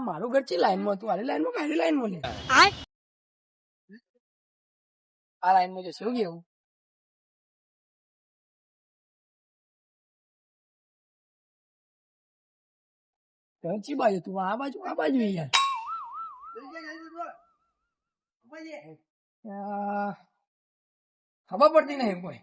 મારું ઘર ચી લાઈનમાં હતું, આરી લાઈનમાં કારી લાઈનમાં લે આ લાઈનમાં જશે શું કેવું? ચી બાજુ તું? આ બાજુ યાર. ખબર પડતી નહીં કોઈ.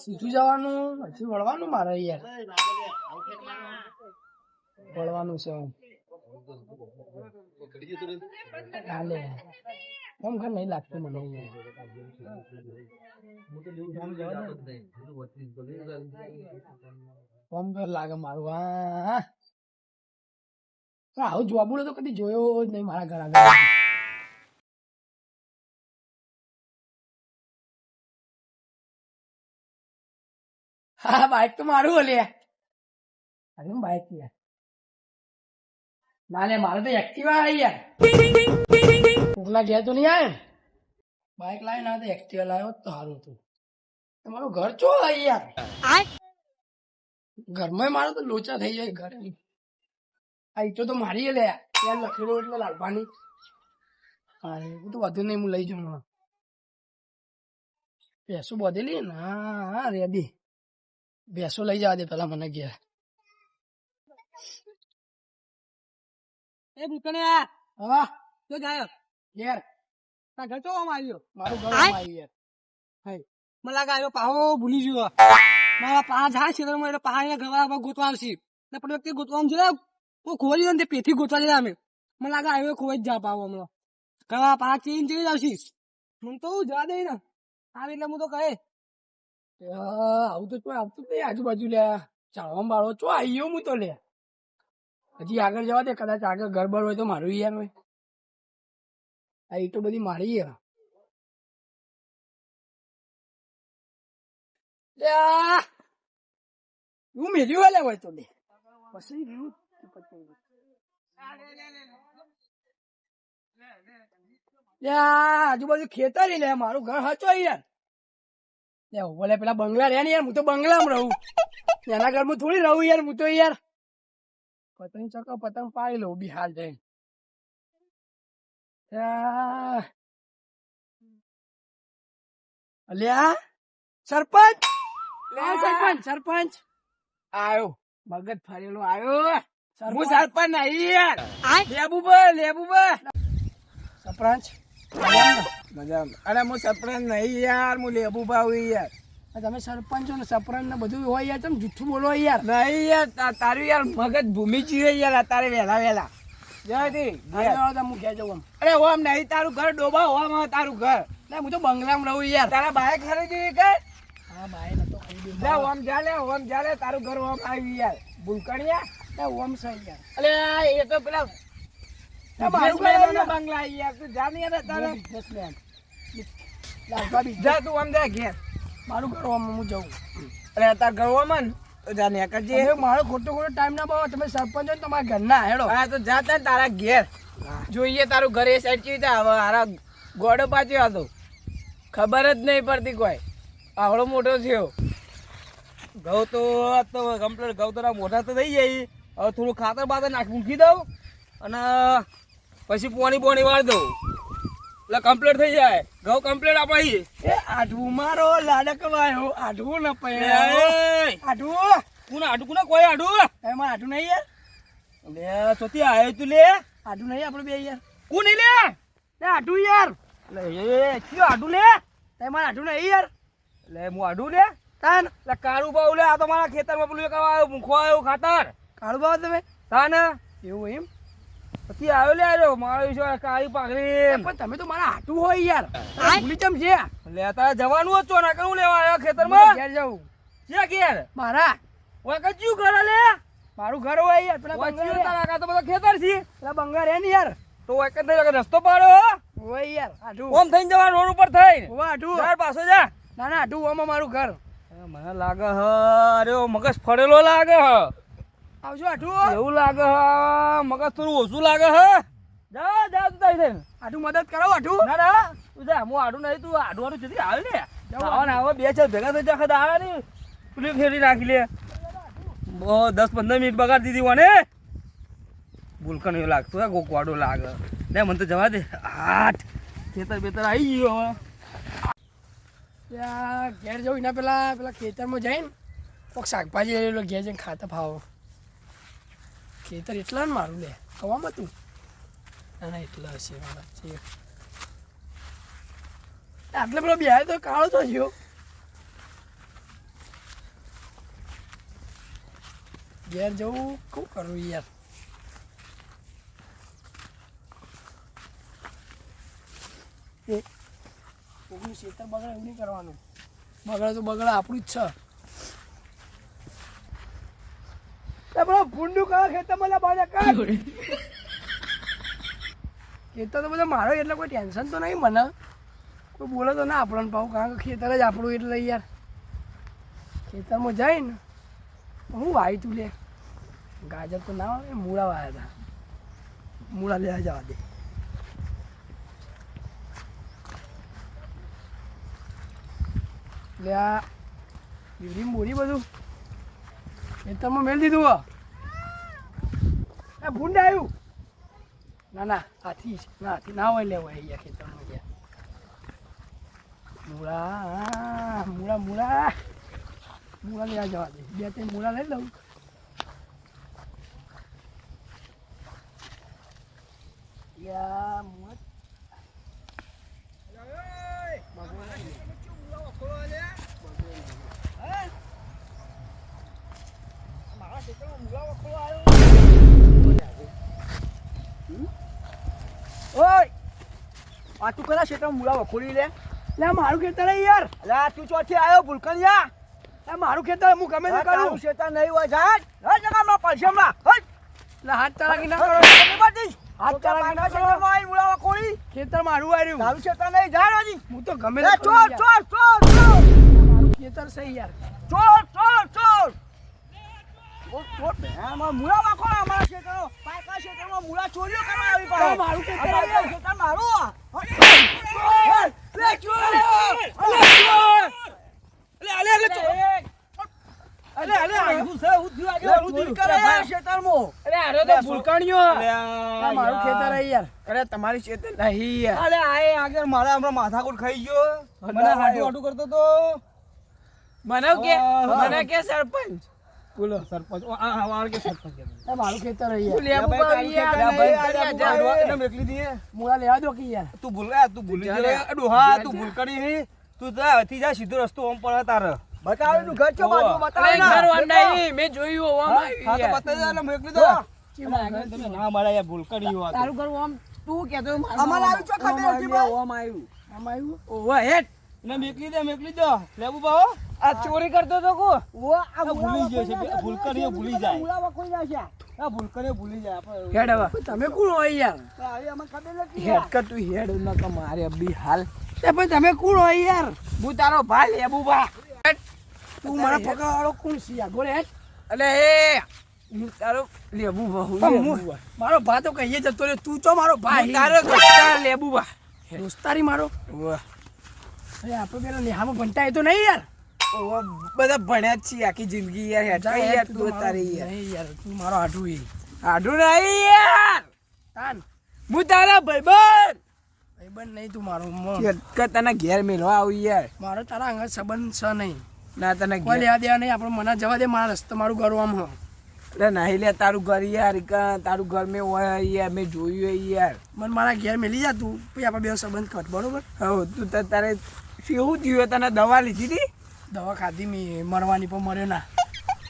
સીધું જવાનું હજી વળવાનું મારે યાર, વળવાનું છે હાલે એમ ઘર નહીં લાગતું મને ઓમ ઘર લાગે મારું. હા આવું જોબુડો તો કદી જોયો જ નહીં મારા ઘર આગળ. હા બાઈક તો મારું ઓલે અરે બાઈક યાર ના લે મારે તો એક્ટિવા આવી યાર. કોકના ઘેર તો નહીં આવે ને બાઈક લાવે ના તો એક્ટિવા લાવ્યો તો સારું હતું. તમારું ઘર ચો યાર, ઘરમાં મારો તો લોચા થઈ જાય ઘરે. આ ઈટો તો મારી લે યાર લખેલો એટલે લાલવાની. હા એ તો વધુ નહીં હું લઈ જાઉં. ભેંસો બધેલી ને હા રેડી ભેંસો લઈ જવા દે પેલા મને ઘેર. એ ભૂકણ્યા હા તો જાય ઘેર તા ઘર ચોવામાં આવ્યો મારું ઘર આવી યાર. મને લાગે આવ્યો પાહો ભૂલી ગયો મારા પા જાય છે એટલે પહાડ ઘર ગોતવા આવશે ને પણ વ્યક્તિ ગોતવા છે કોઈ ખોવાઈ ને પેથી ગોતવા જાય અમે. મને લાગે આવ્યો ખોવાઈ જ જા પાવો હમણાં ઘર પા ચેન્જ ચેન્જ આવશે. હું તો જવા દે ને આવે એટલે હું તો કહે આવું તો આવતું જ નહીં આજુબાજુ લે ચાળવા બાળો ચો આવી ગયો હું તો લે. હજી આગળ જવા દે કદાચ આગળ ગરબડ હોય તો મારું યાર હોય. આ ઈટો બધી મારી યાર. હું મેલ્યું લે હોય તો લે પછી આજુબાજુ ખેતર લે મારું ઘર હચો યાર. બોલે પેલા બંગલા રે ને યાર હું તો બંગલામાં રહું એના ઘરમાં થોડી રહું યાર હું તો યાર. પતંગ ચકો પતંગ પાડી લઉં બિહાર જઈને. અલ્યા સરપંચ સરપંચ આવ્યો મગજ ફરેલો આવ્યો. હું સરપંચ નહીં યાર લેબુ સરપંચ મજા. અરે હું સરપંચ નહીં યાર હું લેબુ ભાવ યાર. તમે સરપંચ ને સરપંચ ને બધું હોય યાર તમે જુઠ્ઠું બોલો યાર. નહીં યાર તારું યાર મગજ ભૂમિ જીવે યાર અત્યારે વહેલા હું ઘેર જવું. અરે ઓમ નહીં તારું ઘર ડોબા હોવામાં તારું ઘર. હું તો બંગલામાં રહું યાર. તારા બાઈક ખરીદી કે હા બાઈક નતો ખરીદી. ઓમ જા લે તારું ઘર ઓમ આવી યાર ભૂલકણિયા ઓમ છે યાર. અરે એ તો પેલા બંગલા યાર તું જા ને યાર તારા બિઝનેસમેન જા તું આમ જા ઘેર. મારું ઘર ઓમ હું જઉં. અરે તાર ઘર ઓમ ને તો જા ને કરજે. મારો ખોટો ટાઈમ ના પાવો તમે સરપંચ હોય તમારા ઘર ના હેડો. હા તો જા તારા ઘેર જોઈએ તારું ઘર એ સાઈડ કેવી રીતે હવે હારા ગોડો પાછો હતો ખબર જ નહીં પડતી કોઈ આવડો મોટો થયો. ઘઉં તો કમ્પ્લીટ ઘઉં તો મોટા તો થઈ જાય. હવે થોડું ખાતર બાતર મૂકી દઉં અને પછી પોણી વાળી દઉં એટલે કમ્પ્લીટ થઈ જાય. ઘઉં કમ્પ્લીટ આપણે આઢું મારો લાડકવાયો આઢું ન પડે આઢું કોને કોઈ આડું એમાં આઢું નહીં યાર. લે સોથી આવ્યો તું લે આઢું નહીં આપડે બે યાર. કોને લે આઢું યાર કયો આડું લે તમારે આઢું નહીં યાર. લે હું આડું લે તાન એટલે કાળું બાવ લે આ તો મારા ખેતરમાં પેલું આવ્યો મૂખો આવ્યો ખાતર કાળું બાબા તમે તાન એવું એમ પછી આવ્યો લે આવ્યો મારો છે કાળી પાઘડી. પણ તમે તો મારા આટું હોય યાર ભૂલી ચમ છે. લે તારે જવાનું જ છો ના કરું લેવા આવ્યો ખેતરમાં ઘેર જવું ક્યાં ઘેર મારા ઓય કચ્યું ઘર લે મારું ઘર હોય યાર. પેલા બંગલા તારા કા તો બધો ખેતર છે પેલા બંગલા રે ને યાર તો એક જ રસ્તો પાડ્યો હોય યાર આટું ઓમ થઈને જવા રોડ ઉપર થઈ હોય આટું યાર પાછો જા. ના ના આટું ઓમાં મારું ઘર. મને લાગે હ અરે મગજ ફરેલો લાગે હ આવજો આટું એવું લાગે હ મગજ થોડું ઓછું લાગે હ. જા તું તારી થઈને આટું મદદ કરો આટું. ના ના તું જા હું આડું નહીં તું આડું જતી આવે ને આવો ને આવો બે ચાર ભેગા થઈ જા આવે ને પેલી ફેરી રાખી લે 10-15 મિનિટ બગાડ દીધી મને ભૂલકણ એવું લાગતું હે ગોકવાડો લાગે ને મને તો જવા દે આઠ ખેતર બેતર આવી ગયો હવે ત્યાં ઘેર જવું એના પેલા ખેતરમાં જઈને કોઈક શાકભાજી લઈ લો ઘેર જઈને ખાતા ફાવો ખેતર એટલા ને મારું લે કવામાં તું ના એટલા હશે આટલે પેલો બે તો કાળો તો થયો ઘેર જવું શું કરું યાર કોકનું ખેતર બગડે એવું નહીં કરવાનું બગડે તો બગડે આપણું જ છે પેલો ભૂંડું કયા ખેતરમાં બાજા કા ખેતર તો બધા મારો એટલે કોઈ ટેન્શન તો નહીં મને કોઈ બોલે તો ના આપણને પાવું કારણ કે ખેતર જ આપણું એટલે યાર ખેતરમાં જાય ને હું વાવી તું લે ગાજર તો ના આવે મૂળા વાવ્યા હતા મૂળા લેવા જવા દે એટલે આ બીડી બોરી બધું ખેતરમાં મેળ દીધું એ ભૂંડ આવ્યું ના હાથી ના હોય લેવો અહીંયા ખેતરમાં ગયા મૂળા લેવા જવા દે 2-3 મૂળા લઈ લઉં આ તું કયા ક્ષેત્રમાં મૂળા વખોડી લે મારું ખેતર યાર અલા તું ચોથી આવ્યો ભૂલકણિયા મારું ખેતર હું ગમે તે કરું ક્ષેત્ર નહીં હોય જા જગામાં પરસમણા એટલે હાથ ચાલાકી ના કરો હાથ ચાલાકી ના કરો મૂળા વખોડી ખેતર મારું આવ્યું તારું ક્ષેત્ર નહીં જા રાજી હું તો ગમે ચોર તે કરું યાર. મારું ખેતર છે યાર ચોર મૂળા વાખો અમારા ક્ષેત્રો પાકા ક્ષેત્રમાં મૂળા ચોરીઓ કરવા આવી આ મારું ખેતર અમારું ખેતર મારું મારું ખેતર યાર અરે તમારી ખેતર નહીં યાર અરે આય આગળ મારા હમણાં માથાકૂટ ખાઈ ગયો મને હાટું કરતો તો મને કે સરપંચ બોલો સરપંચ આ વાળ કે સરપંચ મારું ખેતર મેકલી દીએ મૂળા લેવા દો કે યાર તું ભૂલી જા ડોહા તું ભૂલ કરી નહીં તું જા હતી જા સીધો રસ્તો ઓમ પડે તારે બતાવેલું ઘર ચો બાજુ અરે બતાવે ઘર નહીં મેં જોયું ઓવામાં હા તો બતાવી દે એટલે મેકલી દો તમે ના મળે યાર ભૂલ કરી વાત તારું ઘર ઓમ તું કેતો અમારે આવી ચો ખબર હતી ભાઈ ઓમ આવ્યું ઓવા હેટ ને મેકલી દો લેબુ બાવો આ ચોરી કરતો તો કો ઓ આ ભૂલી ગયો છે ભૂલ કરી ભૂલી જાય મૂળા વખોઈ જાય આ ભૂલ કરી ભૂલી જાય આપણે હેડ હવે તમે કોણ હોય યાર છે આવી અમને ખબર નથી હેડ કર તું હેડ ન કે મારે અબી હાલ એ ભાઈ તમે કોણ હોય યાર હું તારો ભાઈ લેબુ બા તું મારા પગા વાળો કોણ છે યાર બોલે હેડ અલે એ હું તારો લેબુ બા મારો ભા તો કહીએ જતો રે તું ચો મારો ભાઈ તારો દોસ્તાર લેબુ બા દોસ્તારી મારો વાહ અરે આપણે પેલા નેહામાં ભણતા એ તો નહીં યાર બધા ભણ્યા જ છીએ આખી જિંદગી યાર યાર તું તારી યાર નહીં યાર તું મારો આઢું એ આડું નહીં યાર તાન હું તારા ભાઈબંધ નહીં તું મારો કે તને ઘેર મેળવા આવું યાર મારો તારા અંગત સંબંધ છે નહીં ના તને કોઈ લેવા દેવા નહીં આપણે મને જવા દે મારા રસ્તે મારું ઘર આમ હો એટલે નહીં લે તારું ઘર યાર તારું ઘર મેં હોય યાર મેં જોયું યાર મને મારા ઘેર મેલી જા તું પછી આપણે બે સંબંધ કટ બરોબર હવે તું તારે શું થયું તને દવા લીધી હતી દવા ખાધી મેં મરવાની પણ મર્યો ના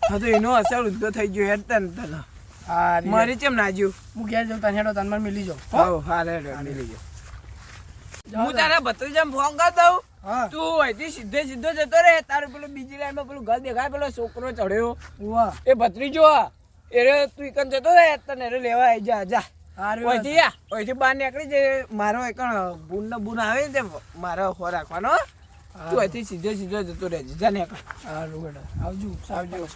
હા તો એનો અસર ઊંધો થઈ ગયો હેડ તને હા મારી કેમ ના જ્યું હું ઘેર જાઉં તને હેડો તને મને મિલી જાઉં હા હા લે હું તારા ભત્રીજાને ફોન કરી દઉં હા તું અહીંથી સીધો જતો રહે તારું પેલું બીજી લાઈનમાં પેલું ઘર દેખાય પેલો છોકરો ચડ્યો વાહ એ ભત્રીજો એ તું એકન જતો રહે તને એ લેવા આવી જા જા અહીંથી બહાર નીકળી જાય મારો એકણ બૂન આવે ને તે મારો હો રાખવાનો તું અહીંથી સીધો જતો રહેજે જા નીકળ સારું આવજો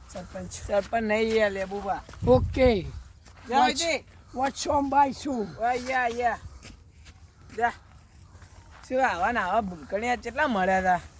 સરપંચ નહીં યાર લેબુ બા ઓકે જા અહીંથી વોટ્સ ઓન બાય શું યા જા શું આવા ને આવા ભૂલકણિયા કેટલા મળ્યા હતા